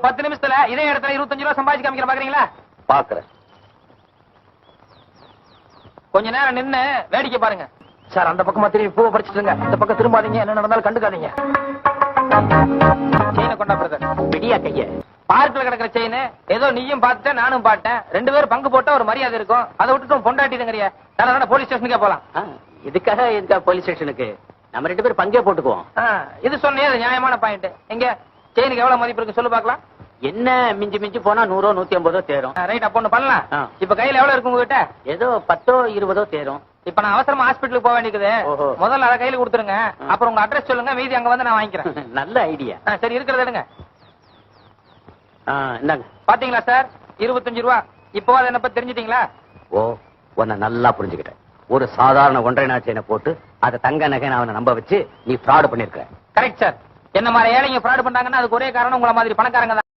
10 நிமிஷத்துல இதே இடத்துல 25 ரூபா சம்பாதிச்சு காமிக்கிற பாக்குறீங்களா? பாக்குறேன். கொஞ்ச நேரம் நின்னு வேடிக்கை பாருங்க. சார் அந்த பக்கமா திரும்பி பூவை பறிச்சுட்டுங்க. இந்த பக்கம் திரும்பாதீங்க, என்ன நடந்தாலும் கண்டுக்காதீங்க. செயினை கொண்டா பிரதர். விடியா கைய. பார்க்ல கிடக்கிற செயின் ஏதோ நீயும் பார்த்துட்ட நானும் பார்த்தேன். 2 பேரும் பங்கு போட்டா ஒரு மரியாதை இருக்கும். அதை விட்டுட்டு பொண்டாட்டிதுங்கறிய. தானே போலீஸ் ஸ்டேஷனுக்கே போலாம். இதுக்காக எதுக்கா போலீஸ் ஸ்டேஷனுக்கு? நம்ம 2 பேரும் பங்கே போட்டுக்குவோம். இது சொன்னே நியாயமான பாயிண்ட். எங்க செயினுக்கு எவ்வளவு மதிப்பு இருக்கு சொல்லு பாக்கலாம். என்ன மிஞ்சி மிஞ்சி போனா 100 150 தேரும். ரைட், அப்ப ஒண்ணு பண்ணலாம். இப்ப கையில எவ்வளவு இருக்கு உங்ககிட்ட? ஏதோ 10 20 தேரும். இப்ப நான் அவசரமா ஹாஸ்பிட்டலுக்கு போக வேண்டியது. முதல்ல அதை கையில கொடுத்துருங்க. அப்புறம் உங்க அட்ரஸ் சொல்லுங்க, மீதி அங்க வந்து நான் வாங்கிக்கிறேன். நல்ல ஐடியா. சரி, இருக்கிறது எடுங்க. இந்தாங்க. பாத்தீங்களா சார், 25 ரூபா. இப்போ அதை என்ன பத்தி தெரிஞ்சிட்டீங்களா? ஓ, உன்னை நல்லா புரிஞ்சுக்கிட்டேன். ஒரு சாதாரண ஒன்றை நாள் செயினை போட்டு அதை தங்க நகை அவனை நம்ப வச்சு நீ ஃப்ராட் பண்ணிருக்க. Correct sir. என்ன மாதிரி ஏழைங்க ஃப்ராட் பண்றாங்கன்னா அதுக்கு ஒரே காரணம் உங்களை மாதிரி பணக்காரங்க தான்.